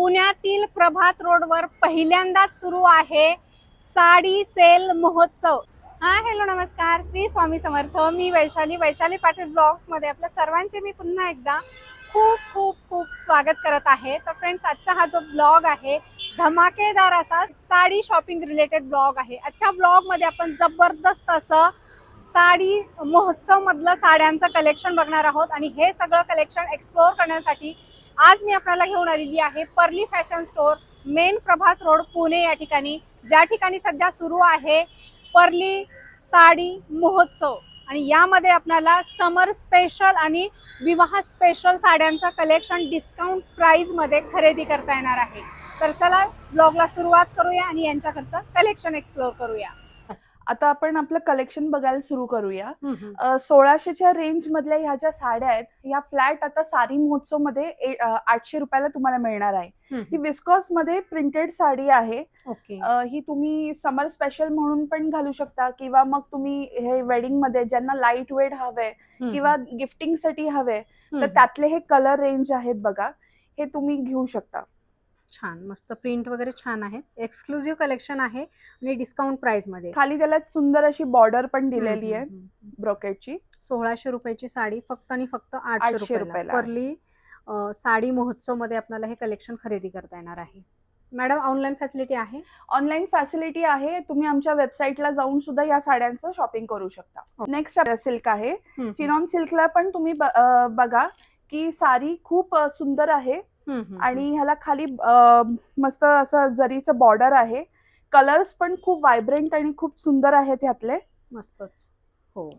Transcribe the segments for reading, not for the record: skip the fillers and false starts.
पुण्यातील प्रभात रोडवर पहिल्यांदाच सुरू आहे साडी सेल महोत्सव। हा हॅलो नमस्कार, श्री स्वामी समर्थ। मी वैशाली पाटील ब्लॉग्स मध्ये आपल्या सर्वांचे मी पुन्हा एकदा खूप खूप खूप स्वागत करत आहे। तर फ्रेंड्स, आजचा हा जो ब्लॉग आहे धमाकेदार असा साडी शॉपिंग रिलेटेड ब्लॉग आहे। आजच्या ब्लॉग मध्ये आपण जबरदस्त असं साडी महोत्सव मधलं साड्यांचं कलेक्शन बघणार आहोत आणि हे सगळं कलेक्शन एक्सप्लोर करण्यासाठी आज मी आपल्याला घेऊन आलेली आहे पर्ली फॅशन स्टोर, मेन प्रभात रोड, पुणे या ठिकाणी, ज्या ठिकाणी सध्या सुरू आहे पर्ली साडी महोत्सव। आणि यामध्ये आपल्याला समर स्पेशल आणि विवाह स्पेशल साड्यांचा कलेक्शन डिस्काउंट प्राइस मध्ये खरेदी करता येणार आहे। तर चला ब्लॉगला सुरुवात करूया आणि यांच्याकडचं कलेक्शन एक्सप्लोर करूया। आता आपण आपलं कलेक्शन बघायला सुरू करूया। 1600च्या रेंज मधल्या ह्या ज्या साड्या आहेत ह्या फ्लॅट आता साडी महोत्सव मध्ये 800 रुपयाला तुम्हाला मिळणार आहे। ही विस्कॉस मध्ये प्रिंटेड साडी आहे। ही तुम्ही समर स्पेशल म्हणून पण घालू शकता किंवा मग तुम्ही हे वेडिंग मध्ये ज्यांना लाईट वेट हवे किंवा गिफ्टिंग साठी हवे तर त्यातले हे कलर रेंज आहेत बघा, हे तुम्ही घेऊ शकता। छान मस्त प्रिंट वगैरे छान आहे, एक्सक्लुझिव्ह कलेक्शन आहे आणि डिस्काउंट प्राइस मध्ये। खाली त्याला सुंदर अशी बॉर्डर पण दिलेली आहे ब्रोकेटची। 1600 रुपयाची साडी फक्त आणि फक्त 800 रुपयाला पर्ली साडी महोत्सव मध्ये आपल्याला हे कलेक्शन खरेदी करता येणार आहे। मॅडम, ऑनलाईन फॅसिलिटी आहे? ऑनलाईन फॅसिलिटी आहे, तुम्ही आमच्या वेबसाईटला जाऊन सुद्धा या साड्यांचं शॉपिंग करू शकता। नेक्स्ट सिल्क आहे, चिनॉन सिल्कला पण तुम्ही बघा की साडी खूप सुंदर आहे आणि ह्याला खाली मस्त असं जरीचं बॉर्डर आहे। कलर्स पण खूप व्हायब्रंट आणि खूप सुंदर आहेत ह्यातले, मस्तच। हो,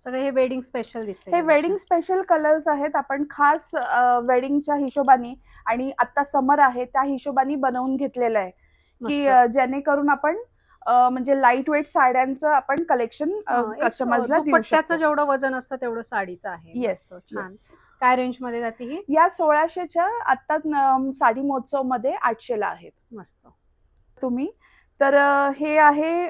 सगळे हे वेडिंग स्पेशल दिसते। हे वेडिंग स्पेशल कलर्स आहेत, आपण खास वेडिंगच्या हिशोबाने आणि आता समर आहे त्या हिशोबाने बनवून घेतलेलं आहे की जेणेकरून आपण म्हणजे लाईट वेट साड्यांचं आपण कलेक्शन कस्टमर्सला देऊ शकतो। जेवढं वजन असतं तेवढं साडीचं आहे। येस, छान। काय रेंज मध्ये जाते ही? या 1600च्या आता साडी महोत्सव मध्ये 800ला आहेत। मस्त। तुम्ही तर हे आहे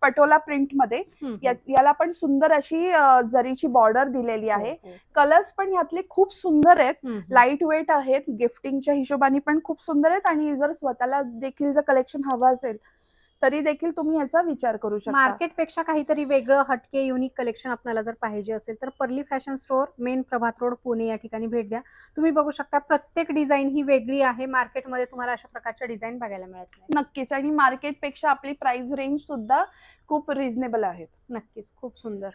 पटोला प्रिंट मध्ये, याला पण सुंदर अशी जरीची बॉर्डर दिलेली आहे। कलर्स पण यातले खूप सुंदर आहेत, लाईट वेट आहेत, गिफ्टिंगच्या हिशोबाने पण खूप सुंदर आहेत आणि जर स्वतःला देखील जर कलेक्शन हवं असेल तरी देखील तुम्ही याचा विचार करू शकता। मार्केटपेक्षा काहीतरी वेगळं हटके युनिक कलेक्शन आपल्याला जर पाहिजे असेल तर पर्ली फॅशन स्टोर, मेन प्रभात रोड, पुणे या ठिकाणी भेट द्या। तुम्ही बघू शकता प्रत्येक डिझाईन ही वेगळी आहे, मार्केटमध्ये तुम्हाला अशा प्रकारच्या डिझाईन बघायला मिळत नाही। नक्कीच, आणि मार्केटपेक्षा आपली प्राइस रेंज सुद्धा खूप रिझनेबल आहेत। नक्कीच, खूप सुंदर।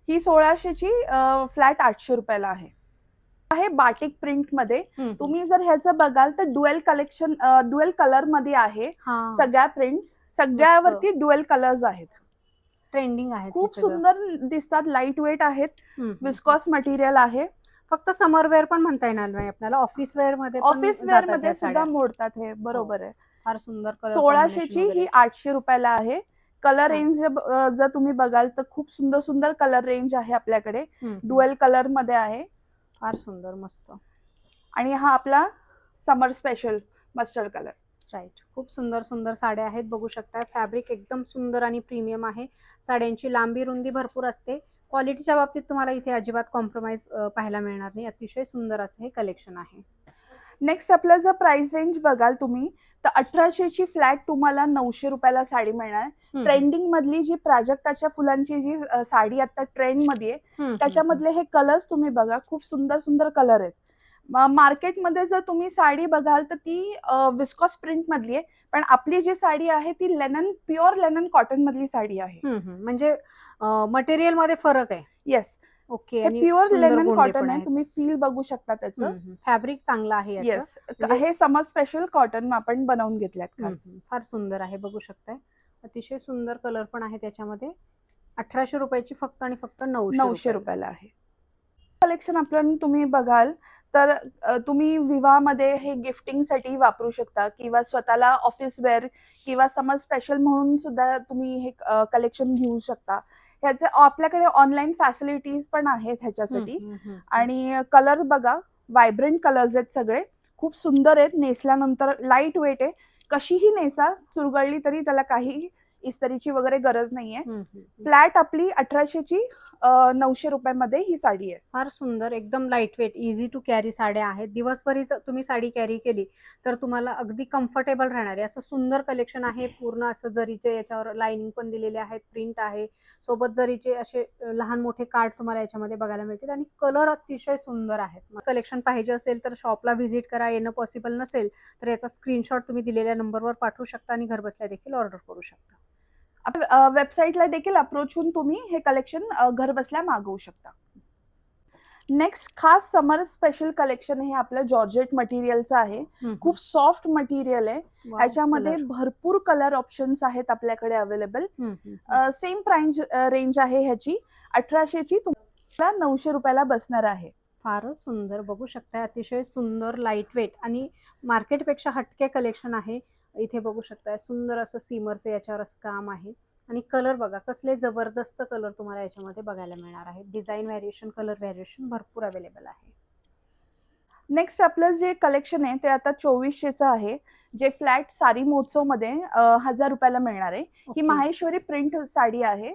ही 1600ची फ्लॅट 800 रुपयाला आहे। बाटिक प्रिंट मध्ये तुम्ही जर ह्याचं बघाल तर डुएल कलेक्शन, डुएल कलर मध्ये आहे सगळ्या प्रिंट्स, सगळ्यावरती डुएल कलर्स आहेत, ट्रेंडिंग आहे, खूप सुंदर दिसतात, लाईट वेट आहेत, विस्कॉस मटेरियल आहे। फक्त समर वेअर पण म्हणता येणार नाही आपल्याला, ऑफिस वेअर मध्ये सुद्धा मोडतात हे, बरोबर आहे। फार सुंदर। 1600ची ही 800 रुपयाला आहे। कलर रेंज जर तुम्ही बघाल तर खूप सुंदर सुंदर कलर रेंज आहे आपल्याकडे, डुएल कलर मध्ये आहे, फार सुंदर मस्त। आणि हा आपला समर स्पेशल मस्टर्ड कलर। राईट, खूप सुंदर सुंदर साड्या आहेत, बघू शकता। फॅब्रिक एकदम सुंदर आणि प्रीमियम आहे, साड्यांची लांबी रुंदी भरपूर असते, क्वालिटीच्या बाबतीत तुम्हाला इथे अजिबात कॉम्प्रोमाइज पाहायला मिळणार नाही। अतिशय सुंदर असं हे कलेक्शन आहे। नेक्स्ट आपलं जर प्राइस रेंज बघाल तुम्ही तर 1800ची फ्लॅट तुम्हाला 900 रुपयाला साडी मिळणार। ट्रेंडिंग मधली जी प्राजक्ताच्या फुलांची जी साडी आता ट्रेंड मध्ये आहे त्याच्यामधले हे कलर्स तुम्ही बघा, खूप सुंदर सुंदर कलर आहेत। मार्केटमध्ये जर तुम्ही साडी बघाल तर ती विस्कॉस प्रिंट मधली आहे, पण आपली जी साडी आहे ती लेनन, प्युअर लेनन कॉटन मधली साडी आहे। म्हणजे मटेरियल मध्ये फरक आहे। येस, ओके, हे प्युअर लेनन कॉटन आहे, तुम्ही फील बघू शकता त्याचं, फॅब्रिक चांगला आहे। येस, हे समर स्पेशल कॉटन आपण बनवून घेतल्यात खास। फार सुंदर आहे, बघू शकताय, अतिशय सुंदर कलर पण आहे त्याच्यामध्ये। 1800 रुपयाची फक्त आणि फक्त 900 रुपयाला आहे। कलेक्शन आपण तुम्ही बघाल तर तुम्ही विवाहामध्ये हे गिफ्टिंग साठी वापरू शकता किंवा स्वतःला ऑफिस वेअर किंवा समर स्पेशल म्हणून सुद्धा तुम्ही हे कलेक्शन घेऊ शकता। ह्याच्या आपल्याकडे ऑनलाईन फॅसिलिटीज पण आहेत ह्याच्यासाठी। आणि कलर बघा, व्हायब्रंट कलर्स आहेत, सगळे खूप सुंदर आहेत, नेसल्यानंतर लाईट वेट आहे, कशीही नेसा, चुरगळली तरी त्याला काही इस्त्रीची वगैरे गरज नाहीये. फ्लॅट आपली 1800ची 900 रुपयामध्ये ही साडी आहे. फार सुंदर, एकदम light weight, easy to carry साड्या आहेत. दिवसभरी जर तुम्ही साडी कॅरी केली तर तुम्हाला अगदी कम्फर्टेबल राहणार आहे. असं सुंदर कलेक्शन आहे. पूर्ण असं जरीचे याच्यावर लाइनिंग पण दिलेले आहेत, प्रिंट आहे, सोबत जरीचे असे लहान मोठे कार्ड तुम्हाला याच्यामध्ये बघायला मिळतील आणि कलर अतिशय सुंदर आहेत. कलेक्शन पाहिजे असेल तर शॉपला व्हिजिट करा. येणं पॉसिबल नसेल तर याचा स्क्रीनशॉट तुम्ही दिलेल्या नंबरवर पाठवू शकता आणि घरबसल्या देखील ऑर्डर करू शकता. वेबसाईटला देखील अप्रोच होऊन तुम्ही हे कलेक्शन घर बसल्या मागवू शकता. नेक्स्ट खास समर स्पेशल कलेक्शन हे आपलं जॉर्जेट मटेरियलचं आहे. खूप सॉफ्ट मटेरियल आहे. याच्यामध्ये भरपूर कलर ऑप्शन्स आहेत आपल्याकडे अवेलेबल. सेम प्राइस रेंज आहे ह्याची 1800ची तुम्हाला 900 रुपयाला बसणार आहे. फारच सुंदर, बघू शकता अतिशय सुंदर लाईट वेट आणि मार्केटपेक्षा हटके कलेक्शन आहे. इथे बघू शकता सुंदर असं सीमरचं याच्यावर असं काम आहे आणि कलर बघा कसले जबरदस्त कलर तुम्हाला याच्यामध्ये बघायला मिळणार आहे. डिझाईन व्हॅरिएशन, कलर व्हॅरिएशन भरपूर अवेलेबल आहे. नेक्स्ट आपलं जे कलेक्शन आहे ते आता 2400चं आहे, जे फ्लॅट साडी महोत्सव मध्ये 1000 रुपयाला मिळणार आहे. ही माहेश्वरी प्रिंट साडी आहे.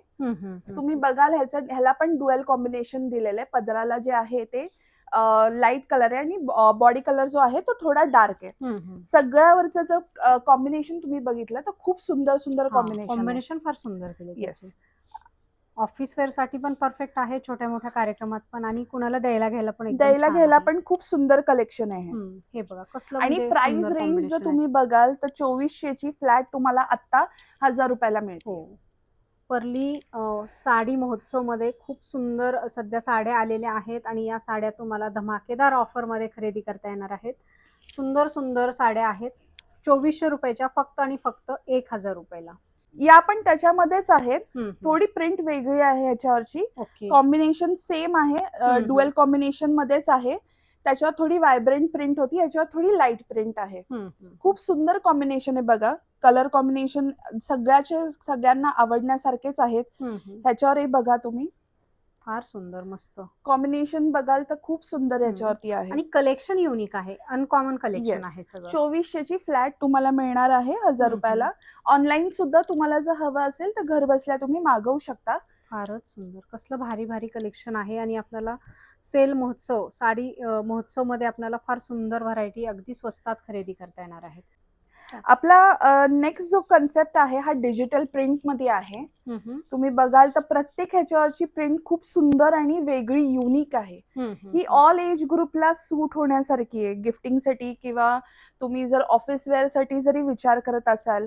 तुम्ही बघाल ह्याला पण डुएल कॉम्बिनेशन दिलेलं आहे. पदराला जे आहे ते लाईट कलर आहे आणि बॉडी कलर जो आहे तो थोडा डार्क आहे. सगळ्यावरचं जर कॉम्बिनेशन तुम्ही बघितलं तर खूप सुंदर सुंदर कॉम्बिनेशन फार सुंदर केले. येस, ऑफिस वेअर साठी पण परफेक्ट आहे, छोट्या मोठ्या कार्यक्रमात पण आणि कुणाला द्यायला घ्यायला पण खूप सुंदर कलेक्शन आहे. हे बघा कसलं. आणि प्राइस रेंज जर तुम्ही बघाल तर 2400ची फ्लॅट तुम्हाला आता 1000 रुपयाला मिळते. परली साडी महोत्सव मध्ये खूप सुंदर सध्या साड्या आलेल्या आहेत आणि या साड्या तुम्हाला धमाकेदार ऑफर मध्ये खरेदी करता येणार आहेत. सुंदर सुंदर साड्या आहेत 2400 रुपयाच्या फक्त आणि फक्त 1000 रुपयाला. या पण त्याच्यामध्येच आहेत. थोडी प्रिंट वेगळी आहे ह्याच्यावरची. कॉम्बिनेशन सेम आहे, डुएल कॉम्बिनेशन मध्येच आहे. त्याच्यावर थोडी व्हायब्रंट प्रिंट होती, याच्यावर थोडी लाईट प्रिंट आहे. खूप सुंदर कॉम्बिनेशन आहे बघा. कलर कॉम्बिनेशन सगळ्यांना आवडण्यासारखेच आहेत. ह्याच्यावरही बघा तुम्ही, फार सुंदर मस्त कॉम्बिनेशन बघाल तर खूप सुंदर ह्याच्यावरती आहे आणि कलेक्शन युनिक आहे, अनकॉमन कलेक्शन आहे सगळं. 2400ची फ्लॅट तुम्हाला मिळणार आहे 1000 रुपयाला. ऑनलाईन सुद्धा तुम्हाला जर हवं असेल तर घर बसल्या तुम्ही मागवू शकता. फारच सुंदर, कसलं भारी भारी कलेक्शन आहे आणि आपल्याला सेल महोत्सव साडी महोत्सव मध्ये आपल्याला फार सुंदर व्हरायटी अगदी स्वस्तात खरेदी करता येणार आहेत. आपला नेक्स्ट जो कन्सेप्ट आहे हा डिजिटल प्रिंट मध्ये आहे. तुम्ही बघाल तर प्रत्येक ह्याच्यावरची प्रिंट खूप सुंदर आणि वेगळी युनिक आहे. ही ऑल एज ग्रुपला सूट होण्यासारखी आहे. गिफ्टिंग साठी किंवा तुम्ही जर ऑफिस वेअर साठी जरी विचार करत असाल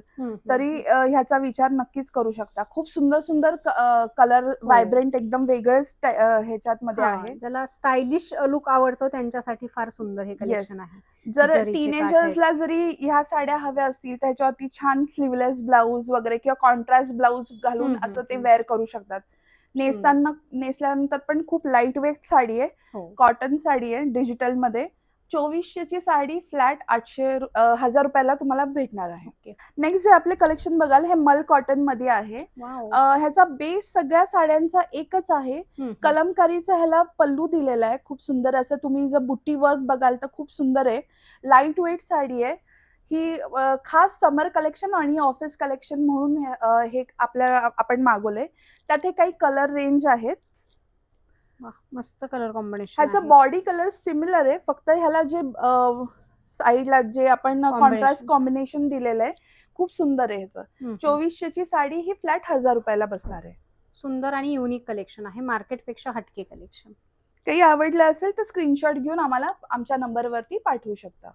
तरी ह्याचा विचार नक्कीच करू शकता. खूप सुंदर सुंदर कलर व्हायब्रंट एकदम वेगळंच ह्याच्यात मध्ये आहे. ज्याला स्टायलिश लुक आवडतो त्यांच्यासाठी फार सुंदर हे कलेक्शन आहे. जर टीनेजर्सला जरी ह्या साड्या हव्या असतील त्याच्यावरती छान स्लीवलेस ब्लाऊज वगैरे किंवा कॉन्ट्रास्ट ब्लाऊज घालून असं ते वेअर करू शकतात. नेसल्यानंतर पण खूप लाईट वेट साडी आहे, कॉटन साडी आहे डिजिटल मध्ये. 2400ची साडी फ्लॅट 1000 रुपयाला तुम्हाला भेटणार आहे. नेक्स्ट जे आपले कलेक्शन बघाल हे मल कॉटन मध्ये आहे. ह्याचा बेस सगळ्या साड्यांचा एकच आहे. कलमकारीचा ह्याला पल्लू दिलेला आहे खूप सुंदर असं. तुम्ही जर बुट्टी वर्क बघाल तर खूप सुंदर आहे. लाईट वेट साडी आहे ही. खास समर कलेक्शन आणि ऑफिस कलेक्शन म्हणून हे आपण मागवलंय. त्यात हे काही कलर रेंज आहेत. मस्त कलर कॉम्बिनेशन. ह्याचा बॉडी कलर सिमिलर आहे, फक्त ह्याला जे साईडला जे आपण कॉन्ट्रास्ट कॉम्बिनेशन दिलेलं आहे खूप सुंदर आहे ह्याचं. 2400ची साडी ही फ्लॅट 1000 रुपयाला बसणार आहे. सुंदर आणि युनिक कलेक्शन आहे, मार्केटपेक्षा हटके कलेक्शन. काही आवडलं असेल तर स्क्रीनशॉट घेऊन आम्हाला आमच्या नंबरवरती पाठवू शकता.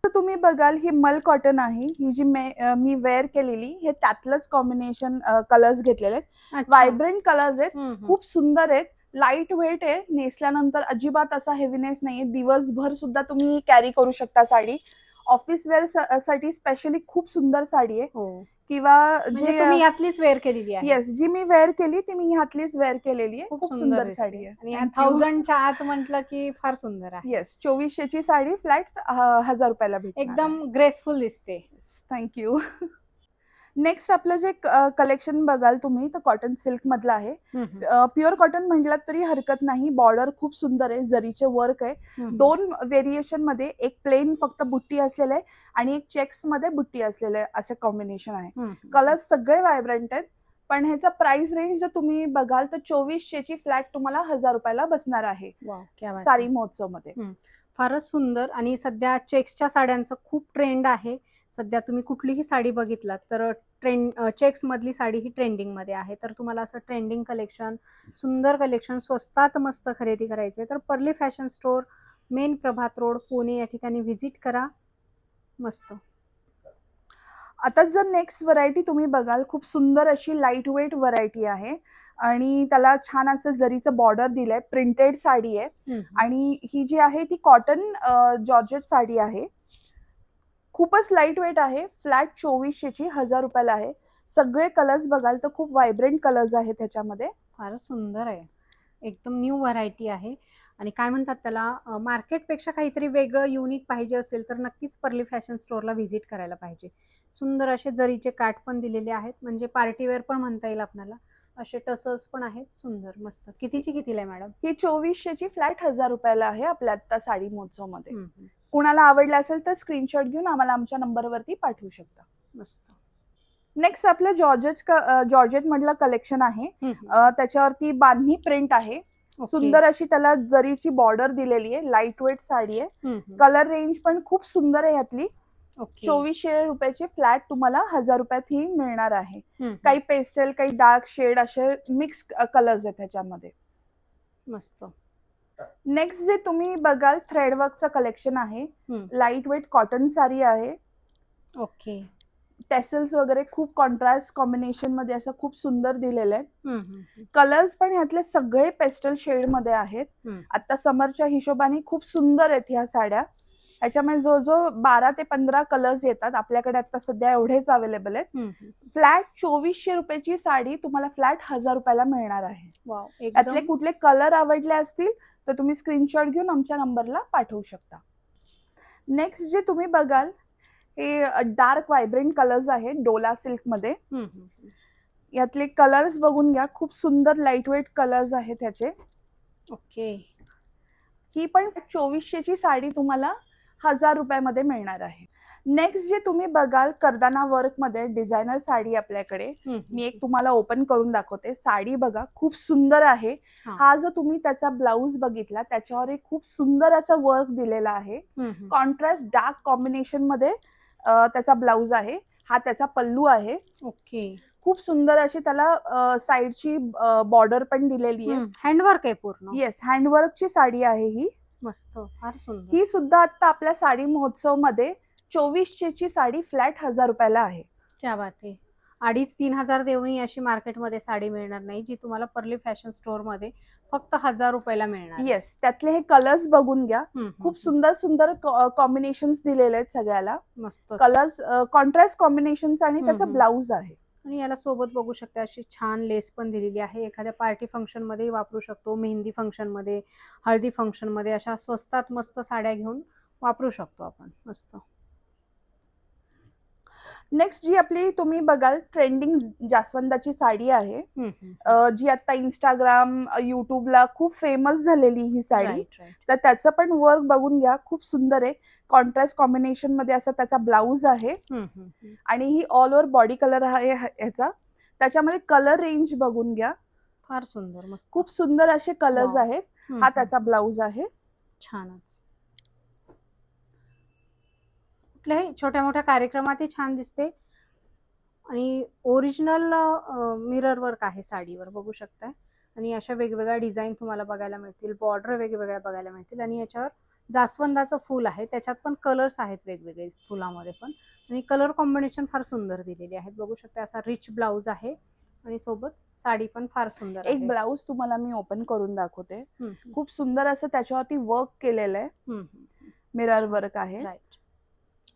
तुम्ही बघाल ही मल कॉटन आहे. ही जी मी वेअर केलेली हे त्यातलंच कॉम्बिनेशन कलर्स घेतलेले आहेत. व्हायब्रंट कलर्स आहेत, खूप सुंदर आहेत. लाईट वेट आहे, नेसल्यानंतर अजिबात असा हेवीनेस नाहीये. दिवसभर सुद्धा तुम्ही कॅरी करू शकता साडी. ऑफिस वेअर साठी स्पेशली खूप सुंदर साडी आहे. किंवा जे तुम्ही यातलीच वेअर केलेली आहे. येस, जी मी वेअर केली ती मी ह्यातलीच वेअर केलेली आहे. खूप सुंदर साडी आहे आणि 1000च्या आत म्हटलं की फार सुंदर आहे. येस, 2400ची साडी फ्लॅट 1000 रुपयाला भेटते. एकदम ग्रेसफुल दिसते. थँक्यू. नेक्स्ट आपलं जे कलेक्शन बघाल तुम्ही तर कॉटन सिल्क मधलं आहे. प्युअर कॉटन म्हटलं तरी हरकत नाही. बॉर्डर खूप सुंदर आहे, जरीचे वर्क आहे. 2 व्हेरिएशन मध्ये, एक प्लेन फक्त बुट्टी असलेलं आहे आणि एक चेक्स मध्ये बुट्टी असलेलं आहे, असं कॉम्बिनेशन आहे. कलर्स सगळे व्हायब्रंट आहेत. पण ह्याचा प्राइस रेंज जर तुम्ही बघाल तर 2400 ची फ्लॅट तुम्हाला 1000 रुपयाला बसणार आहे साडी महोत्सव मध्ये. फारच सुंदर. आणि सध्या चेक्सच्या साड्यांचं खूप ट्रेंड आहे. सध्या तुम्ही कुठलीही साडी बघितलात तर चेक्स मधली साडी ही ट्रेंडिंग मध्ये आहे. तर तुम्हाला असं ट्रेंडिंग कलेक्शन, सुंदर कलेक्शन स्वस्तात मस्त खरेदी करायचे तर पर्ली फॅशन स्टोर, मेन प्रभात रोड, पुणे या ठिकाणी व्हिजिट करा. मस्त. आता जर नेक्स्ट व्हरायटी तुम्ही बघाल, खूप सुंदर अशी लाईट वेट व्हरायटी आहे आणि त्याला छान असं जरीचं बॉर्डर दिलंय. प्रिंटेड साडी आहे आणि ही जी आहे ती कॉटन जॉर्जेट साडी आहे. खूपच लाईट वेट आहे. फ्लॅट 2400 ची 1000 रुपयाला आहे. सगळे कलर्स बघाल तर खूप व्हायब्रंट कलर्स आहेत त्याच्यामध्ये. फारच सुंदर आहे. एकदम न्यू व्हरायटी आहे. आणि काय म्हणतात त्याला, मार्केटपेक्षा काहीतरी वेगळं युनिक पाहिजे असेल तर नक्कीच पर्ली फॅशन स्टोअरला व्हिजिट करायला पाहिजे. सुंदर असे जरीचे काठ पण दिलेले आहेत, म्हणजे पार्टीवेअर पण म्हणता येईल आपल्याला. असे टसल्स पण आहेत. सुंदर मस्त. कितीला आहे मॅडम? ही 2400 ची फ्लॅट 1000 रुपयाला आहे आपल्या आता साडी महोत्सव मध्ये. कुणाला आवडलं असेल तर स्क्रीनशॉट घेऊन आम्हाला आमच्या नंबरवरती पाठवू शकता. मस्त. नेक्स्ट आपलं जॉर्जेट मधलं कलेक्शन आहे. त्याच्यावरती बांधणी प्रिंट आहे. सुंदर अशी त्याला जरीची बॉर्डर दिलेली आहे. लाईट वेट साडी आहे. कलर रेंज पण खूप सुंदर आहे यातली. 2400 रुपयाची फ्लॅट तुम्हाला 1000 रुपयात ही मिळणार आहे. काही पेस्टल, काही डार्क शेड असे मिक्स कलर्स आहेत त्याच्यामध्ये. मस्त. नेक्स्ट जे तुम्ही बघाल थ्रेडवर्कचं कलेक्शन आहे. लाईट वेट कॉटन साडी आहे. ओके. टेसल्स वगैरे खूप कॉन्ट्रास्ट कॉम्बिनेशन मध्ये असं खूप सुंदर दिलेले आहेत. कलर्स पण ह्यातले सगळे पेस्टल शेड मध्ये आहेत. आता समरच्या हिशोबाने खूप सुंदर आहेत ह्या साड्या. याच्यामध्ये जो 12 ते 15 कलर्स येतात. आपल्याकडे आता सध्या एवढेच अवेलेबल आहेत. फ्लॅट 2400 रुपयाची साडी तुम्हाला फ्लॅट 1000 रुपयाला मिळणार आहे. यातले कुठले कलर आवडले असतील तर तुम्ही स्क्रीनशॉट घेऊन आमच्या नंबरला पाठवू शकता. नेक्स्ट जे तुम्ही बघाल हे डार्क व्हायब्रंट कलर्स आहेत डोला सिल्क मध्ये. यातले कलर्स बघून घ्या. खूप सुंदर लाईट वेट कलर्स आहेत ह्याचे. ओके. ही पण 2400 ची साडी तुम्हाला 1000 रुपयामध्ये मिळणार आहे. नेक्स्ट जे तुम्ही बघाल करदाना वर्क मध्ये डिझायनर साडी आपल्याकडे. मी एक तुम्हाला ओपन करून दाखवते. साडी बघा खूप सुंदर आहे. हा जो तुम्ही त्याचा ब्लाउज बघितला त्याच्यावर एक खूप सुंदर असं वर्क दिलेला आहे. कॉन्ट्रास्ट डार्क कॉम्बिनेशन मध्ये त्याचा ब्लाउज आहे. हा त्याचा पल्लू आहे. ओके. खूप सुंदर अशी त्याला साइडची बॉर्डर पण दिलेली आहे. हँडवर्क आहे पूर्ण. येस, हँडवर्कची साडी आहे ही. मस्त. फार सुंदर. ही सुद्धा आता आपल्या साडी महोत्सव मध्ये 2400 ची साडी फ्लॅट 1000 रुपयाला आहे. क्या बात आहे. 2500-3000 देऊन अशी मार्केटमध्ये साडी मिळणार नाही, जी तुम्हाला पर्ली फॅशन स्टोअर मध्ये फक्त 1000 रुपयाला मिळणार. येस, त्यातले हे कलर्स बघून घ्या. खूप सुंदर सुंदर कॉम्बिनेशन्स दिलेले आहेत सगळ्याला. मस्त कलर्स कॉन्ट्रास्ट कॉम्बिनेशन्स आणि त्याचा ब्लाउज आहे. आणि याला सोबत बघू शकता अशी छान लेस पण दिलेली आहे. एखाद्या पार्टी फंक्शन मध्ये वापरू शकतो, मेहंदी फंक्शन मध्ये, हळदी फंक्शन मध्ये अशा स्वस्तात मस्त साड्या घेऊन वापरू शकतो आपण. मस्त. नेक्स्ट जी आपली तुम्ही बघाल ट्रेंडिंग जास्वंदाची साडी आहे. जी आता इंस्टाग्राम, युट्यूबला खूप फेमस झालेली ही साडी. तर त्याचं पण वर्क बघून घ्या. खूप सुंदर आहे. कॉन्ट्रास्ट कॉम्बिनेशन मध्ये असा त्याचा ब्लाउज आहे आणि ही ऑल ओव्हर बॉडी कलर आहे ह्याचा. त्याच्यामध्ये कलर रेंज बघून घ्या. फार सुंदर. मस्त. खूप सुंदर असे कलर्स आहेत. हा त्याचा ब्लाउज आहे. छानच. कुठल्याही छोट्या मोठ्या कार्यक्रमातही छान दिसते. आणि ओरिजिनल मिरर वर्क आहे साडीवर बघू शकताय. आणि अशा वेगवेगळ्या डिझाईन तुम्हाला बघायला मिळतील. बॉर्डर वेगवेगळ्या बघायला मिळतील. आणि याच्यावर जास्वंदाचं फूल आहे. त्याच्यात पण कलर्स आहेत वेगवेगळे फुलामध्ये पण. आणि कलर कॉम्बिनेशन फार सुंदर दिलेली आहेत बघू शकता. असा रिच ब्लाउज आहे आणि सोबत साडी पण फार सुंदर आहे. एक ब्लाउज तुम्हाला मी ओपन करून दाखवते. खूप सुंदर असं त्याच्यावरती वर्क केलेलं आहे. मिरर वर्क आहे.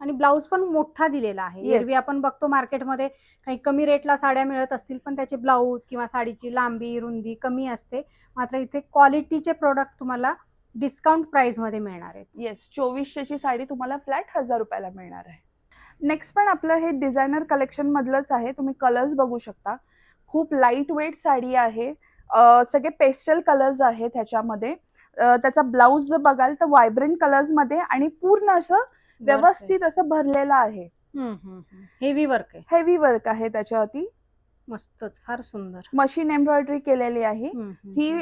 आणि ब्लाऊज पण मोठा दिलेला आहे. एरवी आपण बघतो मार्केटमध्ये काही कमी रेटला साड्या मिळत असतील पण त्याचे ब्लाऊज किंवा साडीची लांबी रुंदी कमी असते. मात्र इथे क्वालिटीचे प्रोडक्ट तुम्हाला डिस्काउंट प्राइस मध्ये मिळणार आहेत. येस, 2400 ची साडी तुम्हाला फ्लॅट 1000 रुपयाला मिळणार आहे. नेक्स्ट पण आपलं हे डिझायनर कलेक्शन मधलंच आहे. तुम्ही कलर्स बघू शकता. खूप लाईट वेट साडी आहे. सगळे पेस्टल कलर्स आहेत ह्याच्यामध्ये. त्याचा ब्लाऊज जर बघाल तर व्हायब्रंट कलर्स मध्ये आणि पूर्ण असं व्यवस्थित असं भरलेलं आहे. हेवी वर्क आहे. हेवी वर्क आहे त्याच्यावरती. मस्तच, फार सुंदर. मशीन एम्ब्रॉयडरी केलेली आहे. ही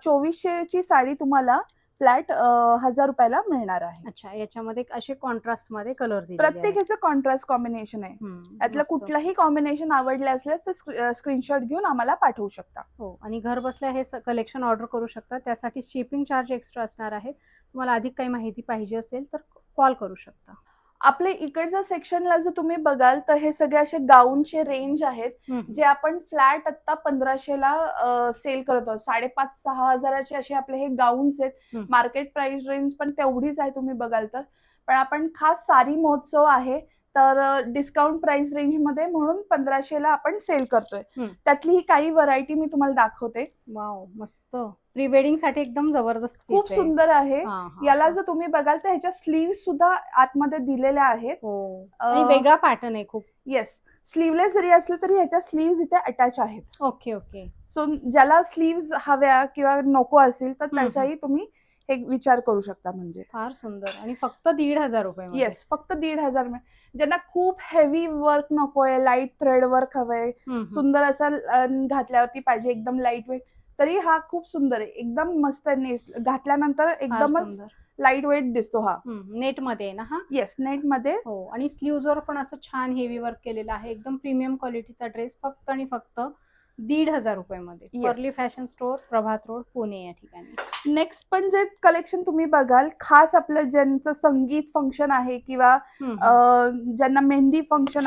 2400 ची साडी तुम्हाला फ्लॅट 1000 रुपयाला मिळणार आहे. अच्छा, याच्यामध्ये असे कॉन्ट्रास्ट मध्ये कलर दिले प्रत्येक ह्याचं कॉन्ट्रास्ट कॉम्बिनेशन आहे. यातलं कुठलंही कॉम्बिनेशन आवडले असल्यास तर स्क्रीनशॉट घेऊन आम्हाला पाठवू शकता. हो, आणि घर बसल्या हे कलेक्शन ऑर्डर करू शकता. त्यासाठी शिपिंग चार्ज एक्स्ट्रा असणार आहे. तुम्हाला अधिक काही माहिती पाहिजे असेल तर कॉल करू शकता. आपले इकडच्या सेक्शनला जर तुम्ही बघाल तर हे सगळे असे गाऊनचे रेंज आहेत जे आपण फ्लॅट आता 1500 ला सेल करतो. 5,500-6 हजाराचे असे आपले हे गाऊन्स आहेत. मार्केट प्राइस रेंज पण तेवढीच आहे तुम्ही बघाल तर. पण आपण खास सारी महोत्सव आहे तर डिस्काउंट प्राइस रेंज मध्ये म्हणून 1500 ला आपण सेल करतोय. त्यातली ही काही व्हरायटी मी तुम्हाला दाखवते. वाव, मस्त. प्री वेडिंग साठी एकदम जबरदस्त खूप piece आहे. सुंदर आहे. याला हा. जर तुम्ही बघाल तर ह्याच्या स्लीव्ह सुद्धा आतमध्ये दिलेल्या आहेत. हो, आणि वेगळा पॅटर्न आहे खूप. येस, स्लीवलेस जरी असलं तरी ह्याच्या स्लीव्ह इथे अटॅच आहेत. Okay okay. सो ज्याला स्लीव्ह हव्या किंवा नको असेल तर त्याचाही तुम्ही हे विचार करू शकता. म्हणजे फार सुंदर. आणि फक्त 1,500 रुपये. येस, फक्त 1,500. ज्यांना खूप हेवी वर्क नकोय, लाईट थ्रेड वर्क हवंय, सुंदर असं घातल्यावरती पाहिजे, एकदम लाईट वेट, तरी हा खूप सुंदर आहे. एकदम मस्त घातल्यानंतर एकदमच लाईट वेट दिसतो हा. नेट मध्ये आहे ना हा? येस, नेट मध्ये. हो, आणि स्लीव्ज वर पण असं छान हेवी वर्क केलेलं आहे. एकदम प्रीमियम क्वालिटीचा ड्रेस फक्त आणि फक्त 1,500 रुपयामध्ये. पर्ली फॅशन स्टोअर, प्रभात रोड, पुणे या ठिकाणी. नेक्स्ट पण जे कलेक्शन तुम्ही बघाल, खास आपलं ज्यांचं संगीत फंक्शन आहे किंवा ज्यांना मेहंदी फंक्शन